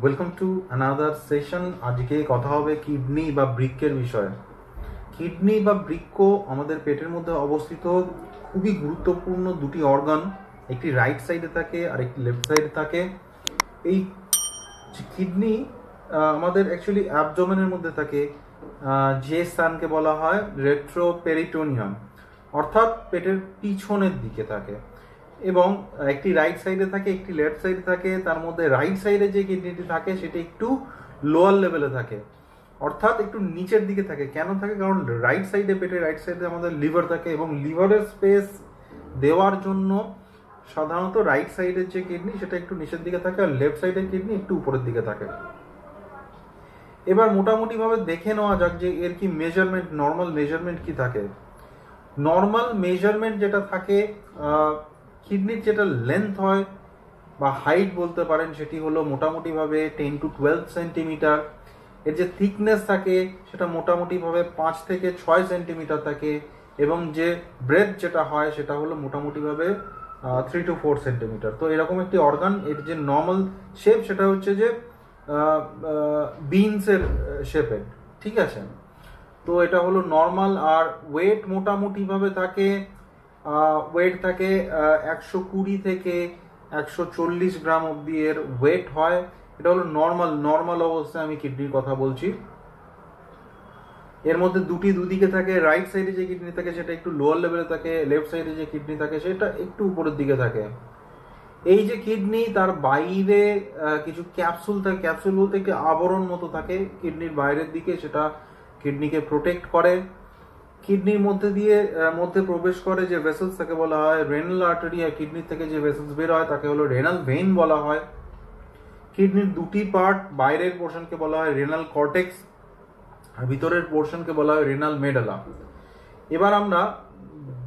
Welcome to another session. আজকে কথা হবে কিডনি বা বৃক্কের বিষয়ে। কিডনি বা বৃক্ক আমাদের পেটের মধ্যে অবস্থিত খুবই গুরুত্বপূর্ণ দুটি অর্গান, একটি রাইট সাইডে থাকে আর একটি লেফট সাইডে থাকে। এই কিডনি আমাদের অ্যাকচুয়ালি অ্যাবডোমেনের মধ্যে থাকে, যে স্থানকে বলা হয় রেট্রোপেরিটোনিয়াম, অর্থাৎ পেটের পিছনের দিকে থাকে। এবং একটি রাইট সাইডে থাকে, একটি লেফট সাইডে থাকে। তার মধ্যে রাইট সাইডে যে কিডনিটি থাকে সেটা একটু লোয়ার লেভেলে থাকে, অর্থাৎ একটু নিচের দিকে থাকে। কেন থাকে? কারণ রাইট সাইডে, পেটের রাইট সাইডে আমাদের লিভার থাকে এবং লিভারের স্পেস দেওয়ার জন্য সাধারণত রাইট সাইডের যে কিডনি সেটা একটু নিচের দিকে থাকে আর লেফট সাইডের কিডনি একটু উপরের দিকে থাকে। এবার মোটামুটিভাবে দেখে নেওয়া যাক যে এর কি মেজারমেন্ট, নর্মাল মেজারমেন্ট কি থাকে। নর্মাল মেজারমেন্ট যেটা থাকে, কিডনির যেটা লেন্থ হয় বা হাইট বলতে পারেন, সেটি হলো মোটামুটিভাবে 10 to 12 সেন্টিমিটার। এর যে থিকনেস থাকে সেটা মোটামুটিভাবে 5 থেকে 6 সেন্টিমিটার থাকে এবং যে ব্রেথ যেটা হয় সেটা হলো মোটামুটিভাবে 3 to 4 সেন্টিমিটার। তো এরকম একটি অর্গান, এর যে নর্মাল শেপ সেটা হচ্ছে যে বিনসের শেপের, ঠিক আছে। তো এটা হলো নর্মাল। আর ওয়েট মোটামুটিভাবে থাকে, ওয়েট থাকে 120 থেকে 140 গ্রাম অব্দি এর ওয়েট হয়। এটা হলো নর্মাল অবস্থায় আমি কিডনির কথা বলছি। এর মধ্যে দুদিকে থাকে। রাইট সাইডে যে কিডনি থাকে সেটা একটু লোয়ার লেভেলে থাকে, লেফট সাইডে যে কিডনি থাকে সেটা একটু উপরের দিকে থাকে। এই যে কিডনি, তার বাইরে কিছু ক্যাপসুল থাকে। ক্যাপসুল বলতে একটি আবরণ মতো থাকে কিডনির বাইরের দিকে, সেটা কিডনিকে প্রোটেক্ট করে। কিডনির মধ্যে প্রবেশ করে যে ভেসেলস তাকে বলা হয় রেনাল আর্টারি, আর কিডনির থেকে যে ভেসেলস বের হয় তাকে হলো রেনাল ভেইন বলা হয়। কিডনির দুটি পার্ট, বাইরের পোর্শনকে বলা হয় রেনাল কর্টেক্স আর ভিতরের পোর্শনকে বলা হয় রেনাল মেডালা। এবার আমরা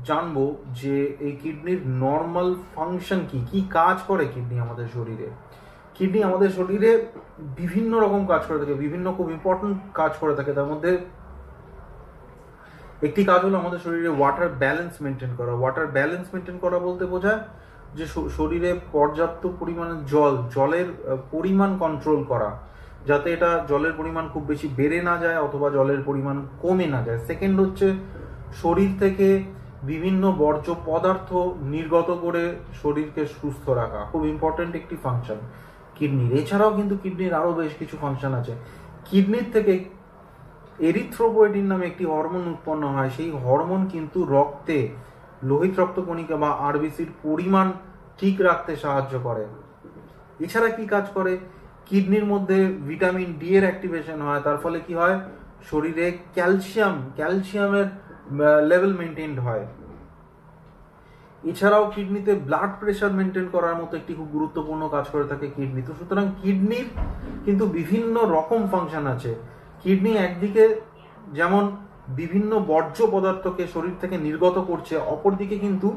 জানবো যে এই কিডনির নর্মাল ফাংশন কি কাজ করে কিডনি আমাদের শরীরে। কিডনি আমাদের শরীরে বিভিন্ন রকম কাজ করে থাকে, বিভিন্ন খুব ইম্পর্টেন্ট কাজ করে থাকে। তার মধ্যে একটি কাজ হলো আমাদের শরীরে ওয়াটার ব্যালেন্স মেনটেন করা। ওয়াটার ব্যালেন্স মেনটেন করা বলতে বোঝায় যে শরীরে পর্যাপ্ত পরিমাণে জলের পরিমাণ কন্ট্রোল করা, যাতে এটা জলের পরিমাণ খুব বেশি বেড়ে না যায় অথবা জলের পরিমাণ কমে না যায়। সেকেন্ড হচ্ছে শরীর থেকে বিভিন্ন বর্জ্য পদার্থ নির্গত করে শরীরকে সুস্থ রাখা, খুব ইম্পর্টেন্ট একটি ফাংশন কিডনির। এছাড়াও কিন্তু কিডনির আরো বেশ কিছু ফাংশন আছে। কিডনির থেকে এরিথ্রোপয়েটিন নামে একটি হরমোন উৎপন্ন হয়। সেই হরমোন কিন্তু রক্তে লোহিত রক্তকণিকা বা আরবিসির পরিমাণ ঠিক রাখতে সাহায্য করে। এছাড়া কি কাজ করে? কিডনির মধ্যে ভিটামিন ডি এর অ্যাক্টিভেশন হয়, তার ফলে কি হয়? শরীরে ক্যালসিয়ামের লেভেল মেনটেনড হয়। এছাড়াও কিডনিতে ব্লাড প্রেশার মেনটেন করার মতো একটি খুব গুরুত্বপূর্ণ কাজ করে থাকে কিডনি। তো সুতরাং কিডনির কিন্তু বিভিন্ন রকম ফাংশন আছে। কিডনি একদিকে যেমন বিভিন্ন বর্জ্য পদার্থকে শরীর থেকে নির্গত করছে, অপরদিকে কিন্তু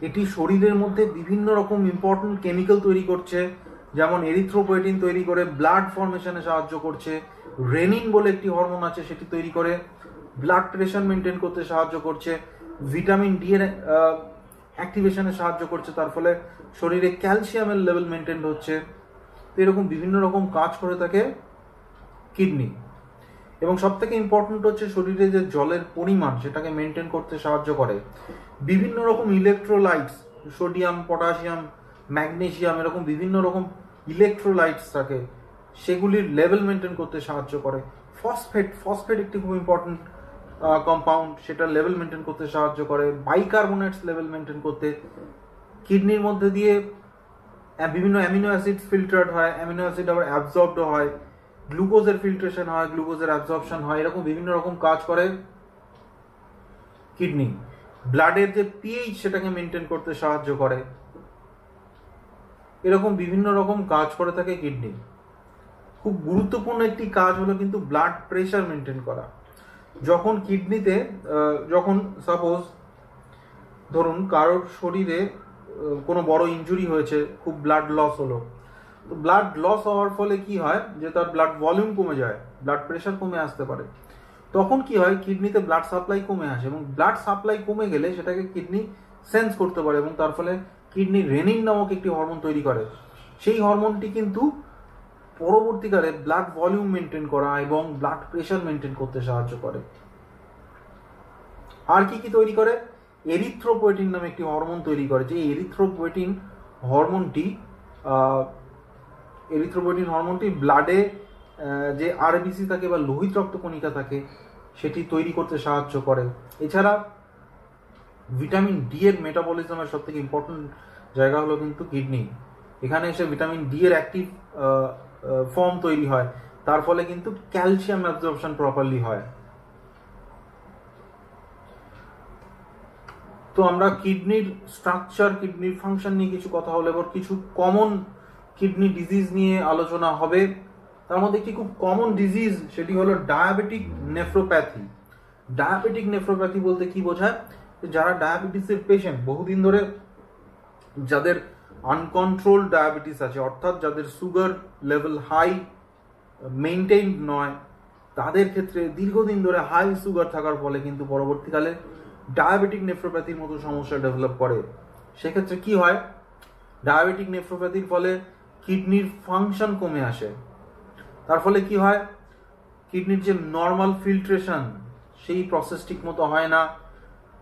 এটি শরীরের মধ্যে বিভিন্ন রকম ইম্পর্টেন্ট কেমিক্যাল তৈরি করছে, যেমন এরিথ্রোপয়েটিন তৈরি করে ব্লাড ফর্মেশনে সাহায্য করছে। রেনিন বলে একটি হরমোন আছে, সেটি তৈরি করে ব্লাড প্রেশার মেনটেন করতে সাহায্য করছে। ভিটামিন ডি এর অ্যাক্টিভেশনে সাহায্য করছে, তার ফলে শরীরে ক্যালসিয়ামের লেভেল মেনটেন হচ্ছে। তো এরকম বিভিন্ন রকম কাজ করে থাকে কিডনি। এবং সব থেকে ইম্পর্টেন্ট হচ্ছে শরীরে যে জলের পরিমাণ সেটাকে মেনটেন করতে সাহায্য করে। বিভিন্ন রকম ইলেকট্রোলাইটস, সোডিয়াম, পটাশিয়াম, ম্যাগনেসিয়াম, এরকম বিভিন্ন রকম ইলেকট্রোলাইটস থাকে, সেগুলির লেভেল মেনটেন করতে সাহায্য করে। ফসফেট একটি খুব ইম্পর্টেন্ট কম্পাউন্ড, সেটা লেভেল মেনটেন করতে সাহায্য করে। বাইকার্বনেটস লেভেল মেনটেন করতে। কিডনির মধ্যে দিয়ে বিভিন্ন অ্যামিনো অ্যাসিড ফিল্টার্ড হয়, অ্যামিনো অ্যাসিড আবার অ্যাবজর্বড হয়, গ্লুকোজের ফিল্ট্রেশন হয়, গ্লুকোজের অ্যাবজর্পশন হয়। এরকম বিভিন্ন রকম কাজ করে কিডনি। ব্লাডের যে পিএইচ সেটাকে মেনটেন করতে সাহায্য করে। এরকম বিভিন্ন রকম কাজ করে থাকে কিডনি। খুব গুরুত্বপূর্ণ একটি কাজ হলো কিন্তু ব্লাড প্রেশার মেনটেন করা। যখন কিডনিতে যখন সাপোজ ধরুন কারোর শরীরে কোনো বড় ইনজুরি হয়েছে, খুব ব্লাড লস হলো, তো ব্লাড লস হওয়ার ফলে কি হয় যে তার ব্লাড ভলিউম কমে যায়, ব্লাড প্রেশার কমে আসতে পারে। তখন কি হয়? কিডনিতে ব্লাড সাপ্লাই কমে আসে এবং ব্লাড সাপ্লাই কমে গেলে সেটাকে কিডনি সেন্স করতে পারে এবং তার ফলে কিডনি রেনিন নামক একটি হরমোন তৈরি করে। সেই হরমোনটি কিন্তু পরবর্তীকালে ব্লাড ভলিউম মেনটেন করা এবং ব্লাড প্রেশার মেনটেন করতে সাহায্য করে। আর কি কি তৈরি করে? এরিথ্রোপয়েটিন নামে একটি হরমোন তৈরি করে। যে এরিথ্রোপয়েটিন হরমোনটি ব্লাডে যে আরবিসি থাকে বা লোহিত রক্তকণিকা থাকে সেটি তৈরি করতে সাহায্য করে। এছাড়া ভিটামিন ডি এর মেটাবলিজমের সব থেকে ইম্পর্টেন্ট জায়গা হলো কিন্তু কিডনি। এখানে এসে ভিটামিন ডি এর অ্যাক্টিভ ফর্ম তৈরি হয়, তার ফলে কিন্তু ক্যালসিয়াম অ্যাবজর্পশন প্রপারলি হয়। তো আমরা কিডনির স্ট্রাকচার, কিডনির ফাংশন নিয়ে কিছু কথা হলো, এবার কিছু কমন কিডনি ডিজিজ নিয়ে আলোচনা হবে। তার মধ্যে একটি খুব কমন ডিজিজ, সেটি হলো ডায়াবেটিক নেফ্রোপ্যাথি। ডায়াবেটিক নেফ্রোপ্যাথি বলতে কি বোঝায়? যারা ডায়াবেটিসের পেশেন্ট, বহুদিন ধরে যাদের আনকন্ট্রোল ডায়াবেটিস আছে, অর্থাৎ যাদের সুগার লেভেল হাই মেইনটেইন নয়, তাদের ক্ষেত্রে দীর্ঘদিন ধরে হাই সুগার থাকার ফলে কিন্তু পরবর্তীকালে ডায়াবেটিক নেফ্রোপ্যাথির মতো সমস্যা ডেভেলপ করে। সেক্ষেত্রে কি হয়? ডায়াবেটিক নেফ্রোপ্যাথির ফলে কিডনির ফাংশন কমে আসে। তার ফলে কি হয়? কিডনির যে নর্মাল ফিল্ট্রেশন সেই প্রসেস ঠিক মতো হয় না।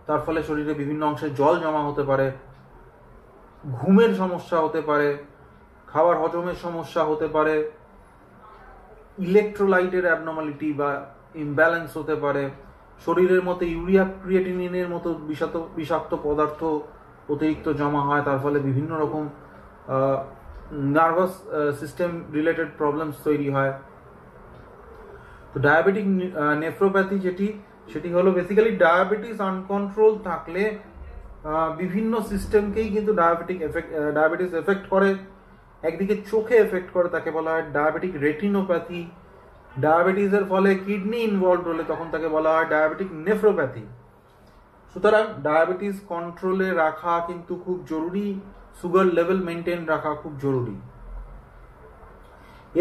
তার ফলে শরীরে বিভিন্ন অংশে জল জমা হতে পারে, ঘুমের সমস্যা হতে পারে, খাবার হজমের সমস্যা হতে পারে, ইলেকট্রোলাইটের অ্যাবনর্মালিটি বা ইমব্যালেন্স হতে পারে, শরীরের মধ্যে ইউরিয়া ক্রিয়েটিনিনের মতো বিষাক্ত পদার্থ অতিরিক্ত জমা হয়, তার ফলে বিভিন্ন রকম নার্ভাস সিস্টেম রিলেটেড প্রবলেমস তৈরি হয়। তো ডায়াবেটিক নেফ্রোপ্যাথি সেটি হলো বেসিক্যালি ডায়াবেটিস আনকন্ট্রোল থাকলে বিভিন্ন সিস্টেমকেই কিন্তু ডায়াবেটিস এফেক্ট করে। একদিকে চোখে এফেক্ট করে, তাকে বলা হয় ডায়াবেটিক রেটিনোপ্যাথি। ডায়াবেটিসের ফলে কিডনি ইনভলভ হলে তখন তাকে বলা হয় ডায়াবেটিক নেফ্রোপ্যাথি। সুতরাং ডায়াবেটিস কন্ট্রোলে রাখা কিন্তু খুব জরুরি, সুগার লেভেল মেনটেন রাখা খুব জরুরি।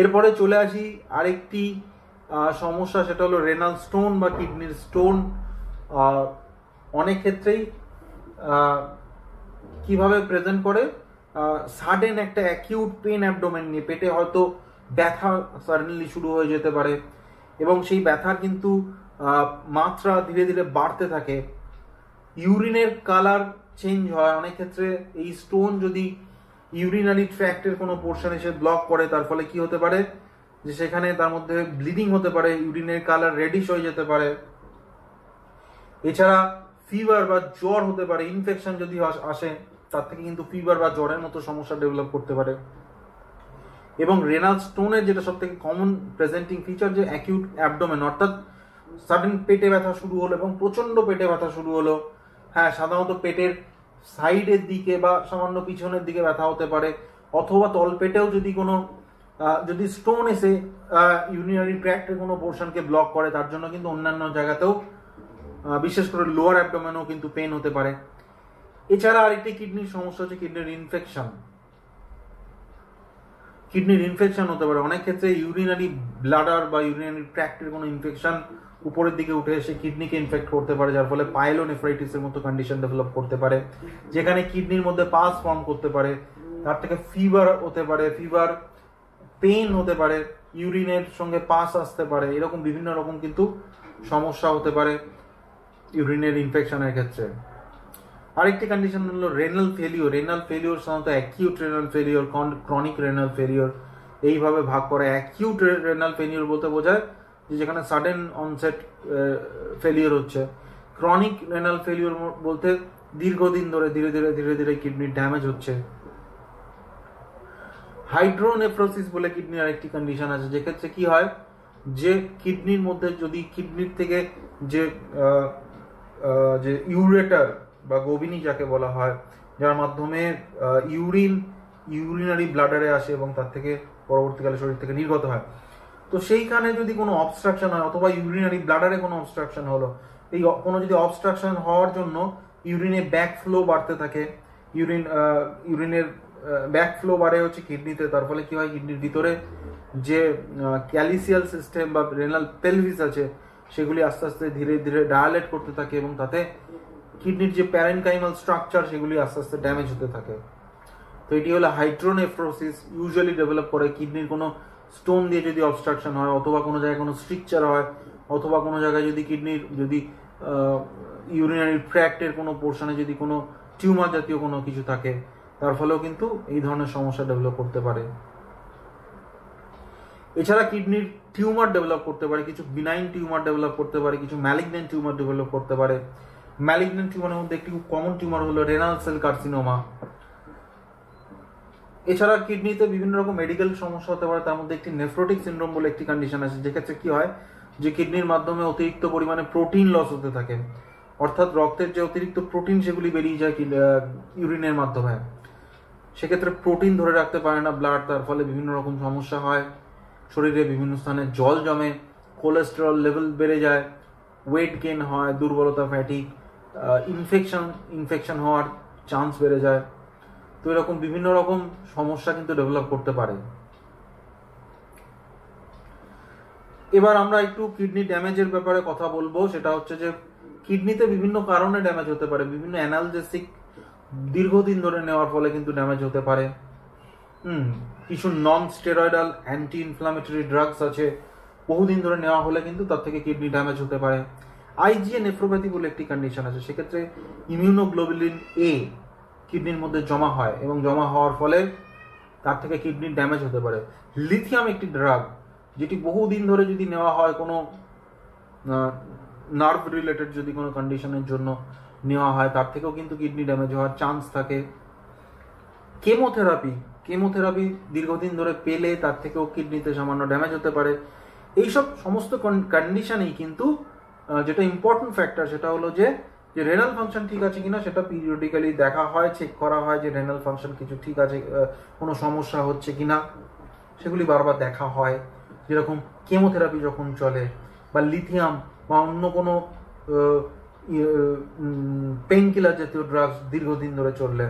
এরপরে চলে আসি আরেকটি সমস্যা, সেটা হলো রেনাল স্টোন বা কিডনির স্টোন। অনেক ক্ষেত্রেই কিভাবে প্রেজেন্ট করে? সাডেন একটা অ্যাকিউট পেন অ্যাবডোমেন নিয়ে, পেটে হয়তো ব্যথা সাডেনলি শুরু হয়ে যেতে পারে এবং সেই ব্যথার কিন্তু মাত্রা ধীরে ধীরে বাড়তে থাকে। ইউরিনের কালার চেঞ্জ হয়। অনেক ক্ষেত্রে এই স্টোন যদি ইউরিনারি ট্র্যাক্টের কোনো পোর্শন এসে ব্লক করে, তার ফলে কি হতে পারে? যে সেখানে তার মধ্যে ব্লিডিং হতে পারে, ইউরিনের কালার রেডিশ হয়ে যেতে পারে। এছাড়া ফিভার বা জ্বর হতে পারে, ইনফেকশন যদি আসে তার থেকে কিন্তু ফিভার বা জ্বরের মতো সমস্যা ডেভেলপ করতে পারে। এবং রেনাল স্টোনের যেটা সব থেকে কমন প্রেজেন্টিং ফিচার, যে অ্যাকিউট অ্যাবডোমেন, অর্থাৎ সাডেন পেটে ব্যথা শুরু হলো এবং প্রচন্ড পেটে ব্যথা শুরু হলো। হ্যাঁ, সাধারণত পেটের সাইডের দিকে বা সামান্য পিছনের দিকে ব্যথা হতে পারে, অথবা তলপেটেও যদি স্টোন এসে ইউরিনারি ট্র্যাক্টের কোনো পোর্শনকে ব্লক করে, তার জন্য কিন্তু অন্যান্য জায়গাতেও বিশেষ করে লোয়ার অ্যাবডোমেনেও কিন্তু পেন হতে পারে। এছাড়া আরেকটি কিডনির সমস্যা হচ্ছে কিডনির ইনফেকশন। কিডনির ইনফেকশন হতে পারে অনেক ক্ষেত্রে ইউরিনারি ব্লাডার বা ইউরিনারি ট্র্যাক্টের কোনো ইনফেকশন উপরের দিকে উঠে এসে কিডনিকে ইনফেক্ট করতে পারে, যার ফলে পাইলোনেফ্রাইটিসের মতো কন্ডিশন ডেভেলপ করতে পারে, যেখানে কিডনির মধ্যে পাস ফর্ম করতে পারে। তার থেকে ফিভার হতে পারে, ফিভার পেইন হতে পারে, ইউরিনের সঙ্গে পাস আসতে পারে, এরকম বিভিন্ন রকম কিন্তু সমস্যা হতে পারে ইউরিনের ইনফেকশনের ক্ষেত্রে। আরেকটি কন্ডিশন হলো রেনাল ফেলিওর। রেনাল ফেলিওর সাধারণত acute renal failure, chronic renal failure এইভাবে ভাগ করে। অ্যাকিউট রেনাল ফেলিওর বলতে বোঝায় যে যেখানে সাডেন অনসেট ফেলিওর হচ্ছে। ক্রনিক রেনাল ফেলিওর বলতে দীর্ঘদিন ধরে ধীরে ধীরে কিডনির ড্যামেজ হচ্ছে। হাইড্রোনেফ্রোসিস বলে কিডনির আরেকটি কন্ডিশন আছে, যেক্ষেত্রে কি হয় যে কিডনির মধ্যে যদি কিডনির থেকে যে ইউরেটার বা গোবিনী যাকে বলা হয়, যার মাধ্যমে ইউরিনারি ব্লাডারে আসে এবং তার থেকে পরবর্তীকালে শরীর থেকে নির্গত হয়, তো সেইখানে যদি কোনো অবস্ট্রাকশন হয় অথবা ইউরিনারি ব্লাডারে কোনো অবস্ট্রাকশন হলো, এই কোনো যদি অবস্ট্রাকশন হওয়ার জন্য ইউরিনে ব্যাক ফ্লো বাড়তে থাকে, ইউরিনের ব্যাক ফ্লো বাড়ে হচ্ছে কিডনিতে, তার ফলে কি হয় কিডনির ভিতরে যে ক্যালিসিয়াল সিস্টেম বা রেনাল পেলভিস আছে সেগুলি আস্তে আস্তে ধীরে ধীরে ডায়ালেট করতে থাকে এবং তাতে কিডনির যে প্যারেনকাইমাল স্ট্রাকচার সেগুলি আস্তে আস্তে ড্যামেজ হতে থাকে। তো এটি হলো হাইড্রোনেফ্রোসিস, ইউজুয়ালি ডেভেলপ করে কিডনির কোনো স্টোন দিয়ে যদি অবস্ট্রাকশন হয়, অথবা কোনো জায়গায় কোনো স্ট্রিকচার হয়, অথবা কোনো জায়গায় যদি কিডনির যদি ইউরিনারি ট্র্যাক্টের কোনো পোর্শনে যদি কোনো টিউমার জাতীয় কোনো কিছু থাকে, তার ফলেও কিন্তু এই ধরনের সমস্যা ডেভেলপ করতে পারে। এছাড়া কিডনির টিউমার ডেভেলপ করতে পারে, কিছু বিনাইন টিউমার ডেভেলপ করতে পারে, কিছু ম্যালিগন্যান্ট টিউমার ডেভেলপ করতে পারে। ম্যালিগন্যান্ট টিউমারের মধ্যে একটি খুব কমন টিউমার হলো রেনাল সেল কার্সিনোমা। এছাড়া কিডনিতে বিভিন্ন রকম মেডিকেল সমস্যা হতে পারে, তার মধ্যে একটি নেফ্রোটিক সিনড্রোম বলে একটি কন্ডিশন আছে, যেক্ষেত্রে কি হয় যে কিডনির মাধ্যমে অতিরিক্ত পরিমাণে প্রোটিন লস হতে থাকে, অর্থাৎ রক্তের যে অতিরিক্ত প্রোটিন সেগুলি বেরিয়ে যায় ইউরিনের মাধ্যমে। সেক্ষেত্রে প্রোটিন ধরে রাখতে পারে না ব্লাড, তার ফলে বিভিন্ন রকম সমস্যা হয়, শরীরে বিভিন্ন স্থানে জল জমে, কোলেস্টেরল লেভেল বেড়ে যায়, ওয়েট গেইন হয়, দুর্বলতা, ফ্যাটিক, ইনফেকশন হওয়ার চান্স বেড়ে যায়। তো এরকম বিভিন্ন রকম সমস্যা কিন্তু ডেভেলপ করতে পারে। এবার আমরা একটু কিডনি ড্যামেজের ব্যাপারে কথা বলবো। সেটা হচ্ছে যে কিডনিতে বিভিন্ন কারণে ড্যামেজ হতে পারে, বিভিন্ন অ্যানালজেসিক দীর্ঘদিন ধরে নেওয়ার ফলে কিন্তু ড্যামেজ হতে পারে। কিছু non steroidal anti inflammatory drugs আছে, বহুদিন ধরে নেওয়া হলে কিন্তু তার থেকে কিডনি ড্যামেজ হতে পারে। আইজিএ নেফ্রোপ্যাথি বলে একটি কন্ডিশন আছে, সেক্ষেত্রে ইমিউনোগ্লোবুলিন এ কিডনির মধ্যে জমা হয় এবং জমা হওয়ার ফলে তার থেকে কিডনির ড্যামেজ হতে পারে। লিথিয়াম একটি ড্রাগ, যেটি বহুদিন ধরে যদি নেওয়া হয় কোনো নার্ভ রিলেটেড যদি কোনো কন্ডিশনের জন্য নেওয়া হয়, তার থেকেও কিন্তু কিডনি ড্যামেজ হওয়ার চান্স থাকে। কেমোথেরাপি দীর্ঘদিন ধরে পেলে তার থেকেও কিডনিতে সামান্য ড্যামেজ হতে পারে। এইসব সমস্ত কন্ডিশনেই কিন্তু যেটা ইম্পর্টেন্ট ফ্যাক্টর সেটা হলো যে রেনাল ফাংশন ঠিক আছে কিনা সেটা পিরিয়ডিক্যালি দেখা হয়, চেক করা হয় যে রেনাল ফাংশন কিছু ঠিক আছে, কোনো সমস্যা হচ্ছে কিনা সেগুলি বারবার দেখা হয়। যেরকম কেমোথেরাপি যখন চলে, বা লিথিয়াম বা অন্য কোনো পেইন কিলার জাতীয় ড্রাগস দীর্ঘদিন ধরে চললে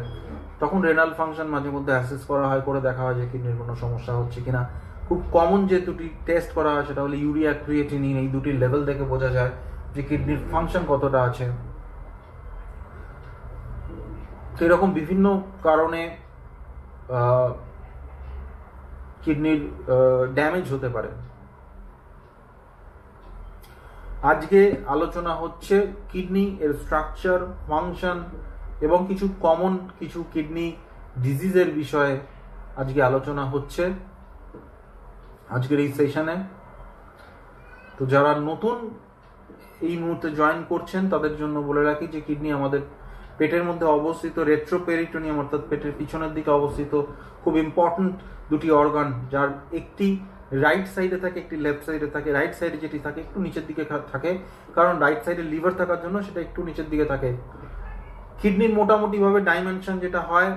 তখন রেনাল ফাংশন মাঝে মধ্যে অ্যাসেস করা হয়, করে দেখা হয় যে কিডনির কোনো সমস্যা হচ্ছে কিনা। খুব কমন যে দুটি টেস্ট করা হয় সেটা হলো ইউরিয়া, ক্রিয়েটিনিন, এই দুটি লেভেল দেখে বোঝা যায় যে কিডনির ফাংশন কতটা আছে। সেরকম বিভিন্ন কারণে কিডনির ড্যামেজ হতে পারে। আজকে আলোচনা হচ্ছে কিডনি এর স্ট্রাকচার, ফাংশন এবং কিছু কমন কিছু কিডনি ডিজিজের বিষয়ে আজকে আলোচনা হচ্ছে আজকের এই সেশনে। তো যারা নতুন এই মুহূর্তে জয়েন করছেন তাদের জন্য বলে রাখি যে কিডনি আমাদের পেটের মধ্যে অবস্থিত রেট্রোপেরিটোনিয়াম অর্থাৎ পেটের পিছনের দিকে অবস্থিত খুব ইম্পর্টেন্ট দুটি অর্গান, যার একটি রাইট সাইডে থাকে, একটি লেফট সাইডে থাকে। রাইট সাইডে যেটি থাকে একটু নিচের দিকে থাকে, কারণ রাইট সাইডে লিভার থাকার জন্য সেটা একটু নিচের দিকে থাকে। কিডনির মোটামুটি ভাবে ডাইমেনশন যেটা হয়,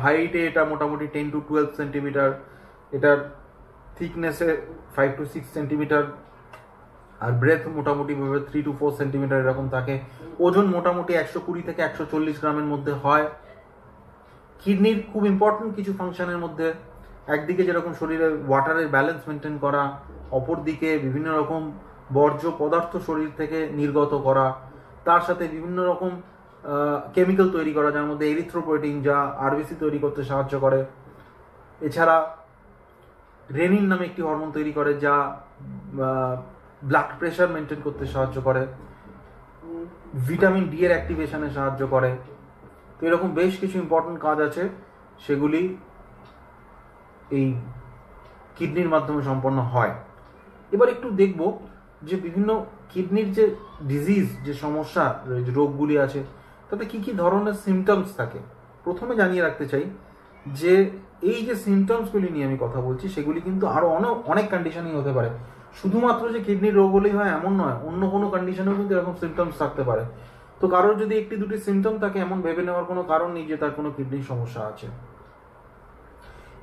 হাইটে এটা মোটামুটি 10 to 12 সেন্টিমিটার, এটার থিকনেসে 5 to 6 সেন্টিমিটার, আর ব্রেথ মোটামুটি ভাবে 3 to 4 সেন্টিমিটার এরকম থাকে। ওজন মোটামুটি 120 থেকে 140 গ্রামের মধ্যে হয়। কিডনির খুব ইম্পর্টেন্ট কিছু ফাংশনের মধ্যে একদিকে যেরকম শরীরে ওয়াটারের ব্যালেন্স মেনটেন করা, অপরদিকে বিভিন্ন রকম বর্জ্য পদার্থ শরীর থেকে নির্গত করা, তার সাথে বিভিন্ন রকম কেমিক্যাল তৈরি করা, যার মধ্যে এরিথ্রোপয়েটিন যা আরবিসি তৈরি করতে সাহায্য করে। এছাড়া রেনিন নামে একটি হরমোন তৈরি করে যা ব্লাড প্রেশার মেনটেন করতে সাহায্য করে, ভিটামিন ডি এর অ্যাক্টিভেশনে সাহায্য করে। তো এরকম বেশ কিছু ইম্পর্টেন্ট কাজ আছে, সেগুলি এই কিডনির মাধ্যমে সম্পন্ন হয়। এবার একটু দেখব যে বিভিন্ন কিডনির যে ডিজিজ, যে সমস্যা, রোগগুলি আছে তাতে কি কি ধরনের সিমটমস থাকে। প্রথমে জানিয়ে রাখতে চাই যে এই যে সিমটমসগুলি নিয়ে আমি কথা বলছি সেগুলি কিন্তু আরো অনেক কন্ডিশনই হতে পারে। শুধুমাত্র যে কিডনির রোগ হলেই হয় এমন নয়, অন্য কোনো কন্ডিশনেও কিন্তু এরকম সিমটমস থাকতে পারে। তো কারোর যদি একটি দুটি সিমটম থাকে এমন ভেবে নেওয়ার কোনো কারণ নেই যে তার কোনো কিডনির সমস্যা আছে।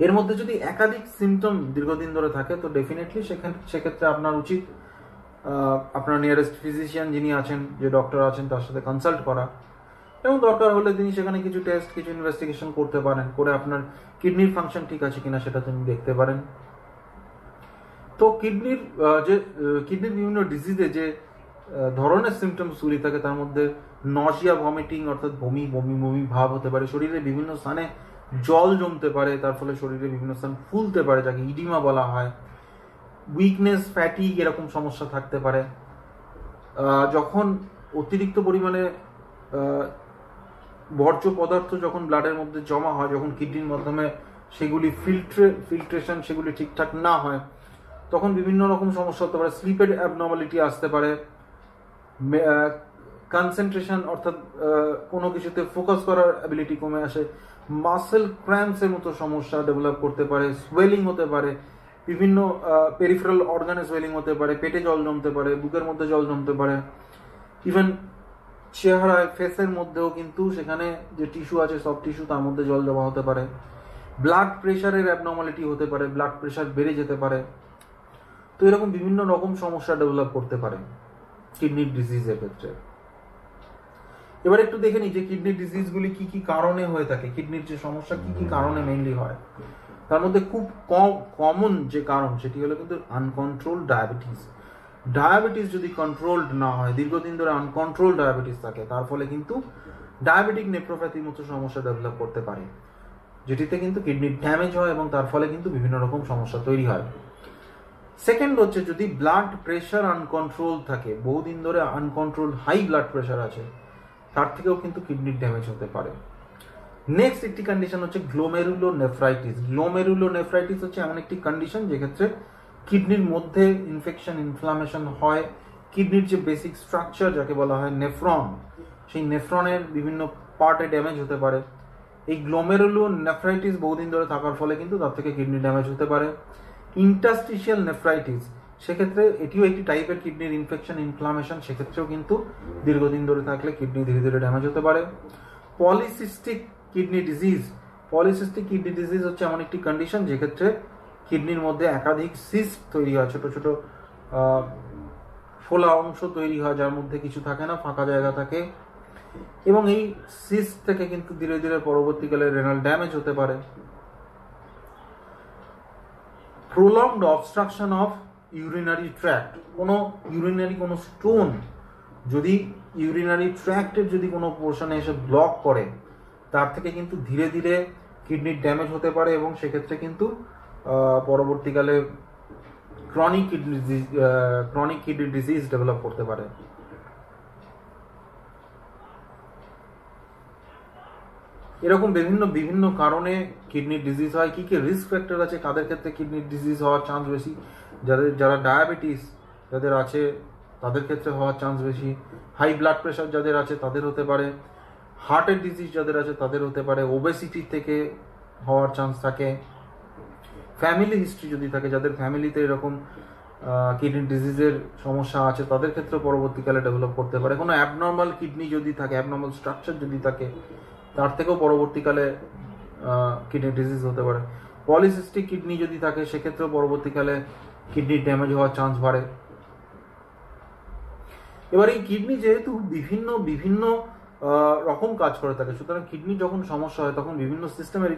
এর মধ্যে যদি একাধিক সিমটম দীর্ঘদিন ধরে থাকে তো ডেফিনেটলি সেক্ষেত্রে আপনার উচিত আপনার নিয়ারেস্ট ফিজিশিয়ান যিনি আছেন, যে ডক্টর আছেন, তার সাথে কনসাল্ট করা, এবং দরকার হলে তিনি সেখানে কিছু টেস্ট, কিছু ইনভেস্টিগেশন করতে পারেন, করে আপনার কিডনির ফাংশন ঠিক আছে কিনা সেটা তিনি দেখতে পারেন। তো কিডনির বিভিন্ন ডিজিজে যে ধরনের সিমটমসগুলি থাকে তার মধ্যে নজিয়া, ভমিটিং অর্থাৎ বমি বমি বমি ভাব হতে পারে, শরীরের বিভিন্ন স্থানে জল জমতে পারে, তার ফলে শরীরে বিভিন্ন স্থান ফুলতে পারে, যাকে ইডিমা বলা হয়। উইকনেস, ফ্যাটিক এরকম সমস্যা থাকতে পারে। যখন অতিরিক্ত পরিমাণে বর্জ্য পদার্থ যখন ব্লাডের মধ্যে জমা হয়, যখন কিডনির মাধ্যমে সেগুলি ফিল্ট্রেশন সেগুলি ঠিকঠাক না হয়, তখন বিভিন্ন রকম সমস্যা হতে পারে। স্লিপের অ্যাবনর্মালিটি আসতে পারে, কনসেন্ট্রেশন অর্থাৎ কোনো কিছুতে ফোকাস করার অ্যাবিলিটি কমে আসে, মাসেল ক্র্যাম্পসের মতো সমস্যা ডেভেলপ করতে পারে, সোয়েলিং হতে পারে, বিভিন্ন পেরিফেরাল অর্গানে সোয়েলিং হতে পারে, পেটে জল জমতে পারে, বুকের মধ্যে জল জমতে পারে, ইভেন চেহারায় ফেসের মধ্যেও কিন্তু সেখানে যে টিস্যু আছে সব টিস্যু তার মধ্যে জল জমা হতে পারে। ব্লাড প্রেশারের অ্যাবনর্মালিটি হতে পারে, ব্লাড প্রেশার বেড়ে যেতে পারে। তো এরকম বিভিন্ন রকম সমস্যা ডেভেলপ করতে পারে কিডনির ডিজিজের ক্ষেত্রে। এবার একটু দেখে নিই যে কিডনির ডিজিজগুলি কি কি কারণে হয়ে থাকে, কিডনির যে সমস্যা কি কি কারণে মেইনলি হয়। তার মধ্যে খুব কমন যে কারণ সেটি হলো কিন্তু আনকন্ট্রোলড ডায়াবেটিস। ডায়াবেটিস যদি কন্ট্রোলড না হয়, দীর্ঘদিন ধরে আনকন্ট্রোলড ডায়াবেটিস থাকে, তার ফলে কিন্তু ডায়াবেটিক নেফ্রোপ্যাথির মতো সমস্যা ডেভেলপ করতে পারে, যেটিতে কিন্তু কিডনির ড্যামেজ হয় এবং তার ফলে কিন্তু বিভিন্ন রকম সমস্যা তৈরি হয়। সেকেন্ড হচ্ছে যদি ব্লাড প্রেশার আনকন্ট্রোল থাকে, বহুদিন ধরে আনকন্ট্রোল হাই ব্লাড প্রেশার আছে, তার থেকেও কিন্তু কিডনির ড্যামেজ হতে পারে। নেক্সট একটি কন্ডিশন হচ্ছে গ্লোমেরুলোনেফ্রাইটিস। গ্লোমেরুলোনেফ্রাইটিস হচ্ছে এমন একটি কন্ডিশন যেক্ষেত্রে কিডনির মধ্যে ইনফেকশন, ইনফ্লামেশন হয়। কিডনির যে বেসিক স্ট্রাকচার যাকে বলা হয় নেফ্রন, সেই নেফ্রনের বিভিন্ন পার্টে ড্যামেজ হতে পারে। এই গ্লোমেরুলোনেফ্রাইটিস বহুদিন ধরে থাকার ফলে কিন্তু তার থেকে কিডনি ড্যামেজ হতে পারে। ইন্টারস্টিশিয়াল নেফ্রাইটিস, সেক্ষেত্রে এটিও একটি টাইপের কিডনির ইনফেকশন, ইনফ্লামেশন, সেক্ষেত্রেও কিন্তু দীর্ঘদিন ধরে থাকলে কিডনি ধীরে ধীরে ড্যামেজ হতে পারে। Polycystic kidney disease. Polycystic kidney disease হচ্ছে এমন একটি কন্ডিশন যেক্ষেত্রে কিডনির মধ্যে একাধিক সিস্ট তৈরি হয়, ছোট ছোট ফোলা অংশ তৈরি হয়, যার মধ্যে কিছু থাকে না, ফাঁকা জায়গা থাকে, এবং এই সিস্ট থেকে কিন্তু ধীরে ধীরে পরবর্তীকালে রেনাল ড্যামেজ হতে পারে। Prolonged obstruction of urinary tract, কোনো ইউরিনারি কোনো স্টোন যদি ইউরিনারি ট্র্যাক্টের যদি কোনো পোর্শনে এসে ব্লক করে, তার থেকে কিন্তু ধীরে ধীরে কিডনির ড্যামেজ হতে পারে এবং সেক্ষেত্রে কিন্তু পরবর্তীকালে ক্রনিক কিডনি ডিজিজ ডেভেলপ করতে পারে। এরকম বিভিন্ন কারণে কিডনির ডিজিজ হয়। কি কি রিস্ক ফ্যাক্টর আছে, কাদের ক্ষেত্রে কিডনির ডিজিজ হওয়ার চান্স বেশি? যারা ডায়াবেটিস যাদের আছে তাদের ক্ষেত্রে হওয়ার চান্স বেশি। হাই ব্লাড প্রেশার যাদের আছে তাদের হতে পারে। হার্টের ডিজিজ যাদের আছে তাদের হতে পারে। ওবেসিটি থেকে হওয়ার চান্স থাকে। ফ্যামিলি হিস্ট্রি যদি থাকে, যাদের ফ্যামিলিতে এরকম কিডনি ডিজিজের সমস্যা আছে, তাদের ক্ষেত্রে পরবর্তীকালে ডেভেলপ করতে পারে। কোনো অ্যাবনর্মাল কিডনি যদি থাকে, অ্যাবনর্মাল স্ট্রাকচার যদি থাকে, তার থেকেও পরবর্তীকালে কিডনি ডিজিজ হতে পারে। পলিসিস্টিক কিডনি যদি থাকে, সেক্ষেত্রেও পরবর্তীকালে কিডনির ড্যামেজ হওয়ার চান্স বাড়ে। এবার এই কিডনি যেহেতু বিভিন্ন রকম কাজ করে থাকে, সুতরাং কিডনি যখন সমস্যা হয় তখন বিভিন্ন সিস্টেমের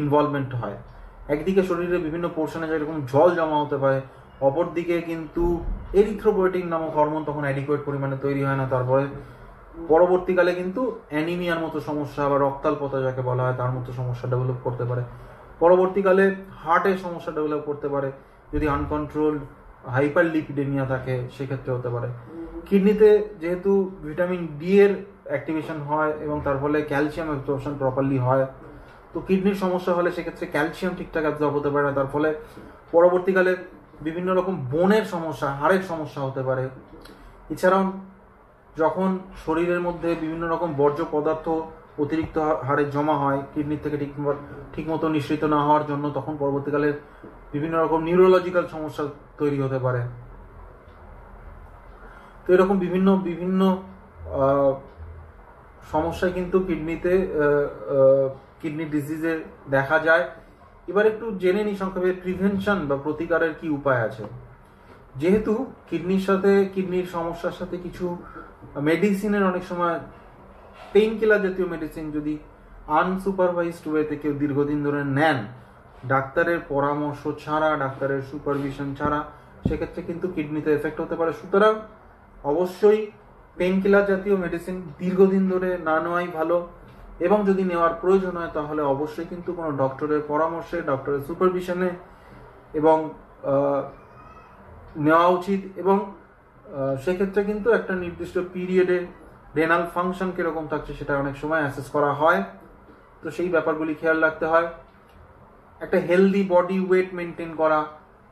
ইনভলভমেন্ট হয়। একদিকে শরীরে বিভিন্ন পোর্শনে যেরকম জল জমা হতে পারে, অপরদিকে কিন্তু এরিথ্রোপয়েটিন নামক হরমোন তখন অ্যাডিকুয়েট পরিমাণে তৈরি হয় না। তারপরে পরবর্তীকালে কিন্তু অ্যানিমিয়ার মতো সমস্যা বা রক্তাল্পতা যাকে বলা হয় তার মতো সমস্যা ডেভেলপ করতে পারে। পরবর্তীকালে হার্টের সমস্যা ডেভেলপ করতে পারে, যদি আনকন্ট্রোলড হাইপারলিপিডেমিয়া থাকে সেক্ষেত্রে হতে পারে। কিডনিতে যেহেতু ভিটামিন ডি এর অ্যাক্টিভেশন হয় এবং তার ফলে ক্যালসিয়াম অ্যাবজর্পশন প্রপারলি হয়, তো কিডনির সমস্যা হলে সেক্ষেত্রে ক্যালসিয়াম ঠিকঠাক অ্যাবজর্ব হতে পারে না, তার ফলে পরবর্তীকালে বিভিন্ন রকম বোনের সমস্যা, হাড়ের সমস্যা হতে পারে। এছাড়াও যখন শরীরের মধ্যে বিভিন্ন রকম বর্জ্য পদার্থ অতিরিক্ত হারে জমা হয় কিডনির থেকে ঠিকমতো নিঃসৃত না হওয়ার জন্য, তখন পরবর্তীকালে বিভিন্ন রকম নিউরোলজিক্যাল সমস্যা তৈরি হতে পারে। তো এরকম বিভিন্ন সমস্যায় কিন্তু কিডনি ডিজিজে দেখা যায়। এবার একটু জেনে নিই সংক্ষেপে প্রিভেনশন বা প্রতিকারের কি উপায় আছে। যেহেতু কিডনির সমস্যার সাথে কিছু মেডিসিনের অনেক সময় পেইন কিলার জাতীয় মেডিসিন যদি আনসুপারভাইজড ওয়েতে কেউ দীর্ঘদিন ধরে নেন, ডাক্তারের পরামর্শ ছাড়া, ডাক্তারের সুপারভিশন ছাড়া, সেক্ষেত্রে কিন্তু কিডনিতে এফেক্ট হতে পারে। সুতরাং অবশ্যই পেইন কিলার জাতীয় মেডিসিন দীর্ঘদিন ধরে না নেওয়াই ভালো। এবং যদি নেওয়ার প্রয়োজন হয় তাহলে অবশ্যই কিন্তু কোনো ডক্টরের পরামর্শে, ডক্টরের সুপারভিশনে এবং নেওয়া উচিত। এবং সেক্ষেত্রে কিন্তু একটা নির্দিষ্ট পিরিয়ডে রেনাল ফাংশন কীরকম থাকছে সেটা অনেক সময় অ্যাসেস করা হয়। তো সেই ব্যাপারগুলি খেয়াল রাখতে হয়। একটা হেলদি বডি ওয়েট মেনটেন করা,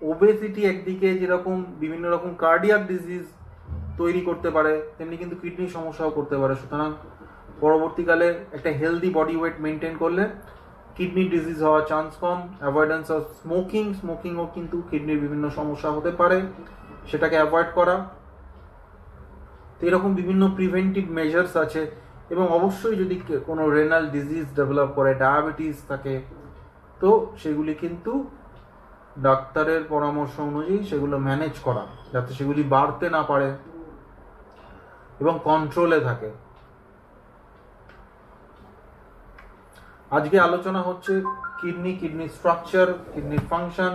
ওবেসিটি একদিকে যেরকম বিভিন্ন রকম কার্ডিয়াক ডিজিজ তৈরি করতে পারে তেমনি কিন্তু কিডনির সমস্যাও করতে পারে। সুতরাং পরবর্তীকালে একটা হেলদি বডি ওয়েট মেনটেন করলে কিডনি ডিজিজ হওয়ার চান্স কম। অ্যাভয়েডেন্স অফ স্মোকিংও কিন্তু কিডনির বিভিন্ন সমস্যা হতে পারে, সেটাকে অ্যাভয়েড করা। তো এরকম বিভিন্ন প্রিভেন্টিভ মেজার্স আছে। এবং অবশ্যই যদি কোনো রেনাল ডিজিজ ডেভেলপ করে, ডায়াবেটিস থাকে, তো সেগুলি কিন্তু ডাক্তারের পরামর্শ অনুযায়ী সেগুলো ম্যানেজ করা যাতে সেগুলি বাড়তে না পারে এবং কন্ট্রোলে থাকে। আজকে আলোচনা হচ্ছে কিডনি স্ট্রাকচার, কিডনির ফাংশন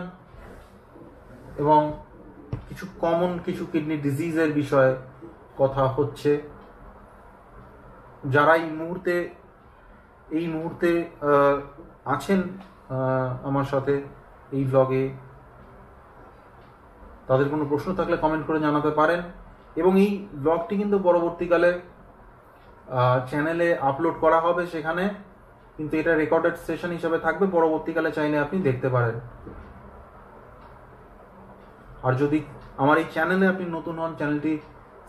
এবং কিছু কিডনি ডিজিজের বিষয়ে কথা হচ্ছে। যারা এই মুহূর্তে আছেন আমার সাথে এই ব্লগে, তাদের কোনো প্রশ্ন থাকলে কমেন্ট করে জানাতে পারেন। এবং এই ব্লগটি কিন্তু পরবর্তীকালে চ্যানেলে আপলোড করা হবে, সেখানে কিন্তু এটা রেকর্ডেড সেশন হিসেবে থাকবে। পরবর্তীকালে চাইলে আপনি দেখতে পারেন। আর যদি আমার এই চ্যানেলে আপনি নতুন হন, চ্যানেলটি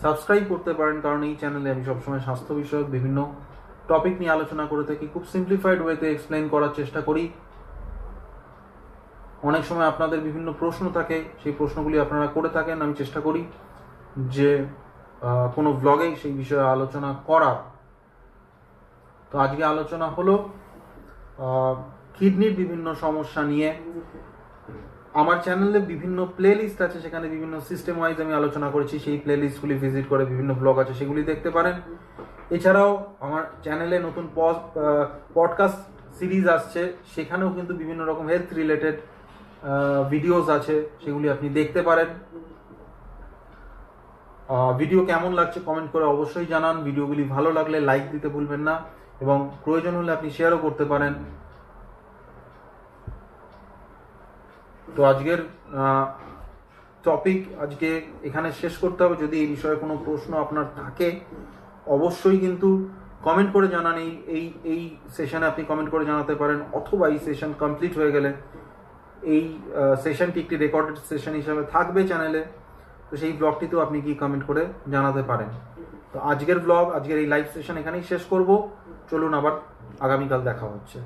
সাবস্ক্রাইব করতে পারেন, কারণ এই চ্যানেলে আমি সবসময় স্বাস্থ্য বিষয়ক বিভিন্ন টপিক নিয়ে আলোচনা করে থাকি। খুব সিম্পলিফাইড ওয়েতে এক্সপ্লেইন করার চেষ্টা করি। অনেক সময় আপনাদের বিভিন্ন প্রশ্ন থাকে, সেই প্রশ্নগুলি আপনারা করে থাকেন, আমি চেষ্টা করি যে কোনো ব্লগে সেই বিষয়ে আলোচনা করার। তো আজকে আলোচনা হলো কিডনির বিভিন্ন সমস্যা নিয়ে। আমার চ্যানেলে বিভিন্ন প্লে লিস্ট আছে, সেখানে বিভিন্ন সিস্টেম ওয়াইজ আমি আলোচনা করেছি। সেই প্লে লিস্টগুলি ভিজিট করে বিভিন্ন ব্লগ আছে, সেগুলি দেখতে পারেন। এছাড়াও আমার চ্যানেলে নতুন পডকাস্ট সিরিজ আসছে, সেখানেও কিন্তু বিভিন্ন রকম হেলথ রিলেটেড ভিডিওস আছে, সেগুলি আপনি দেখতে পারেন। ভিডিও কেমন লাগছে কমেন্ট করে অবশ্যই জানান। ভিডিওগুলি ভালো লাগলে লাইক দিতে ভুলবেন না এবং প্রয়োজন হলে আপনি শেয়ারও করতে পারেন। তো আজকের টপিক আজকে এখানে শেষ করতে হবে। যদি এই বিষয়ে কোনো প্রশ্ন আপনার থাকে অবশ্যই কিন্তু কমেন্ট করে জানান। এই সেশনে আপনি কমেন্ট করে জানাতে পারেন, অথবা এই সেশন কমপ্লিট হয়ে গেলে এই সেশনটি একটি রেকর্ডেড সেশন হিসাবে থাকবে চ্যানেলে, তো সেই ব্লগটিতেও আপনি কি কমেন্ট করে জানাতে পারেন। তো আজকের এই লাইভ সেশন এখানেই শেষ করব। চলুন আবার আগামীকাল দেখা হচ্ছে।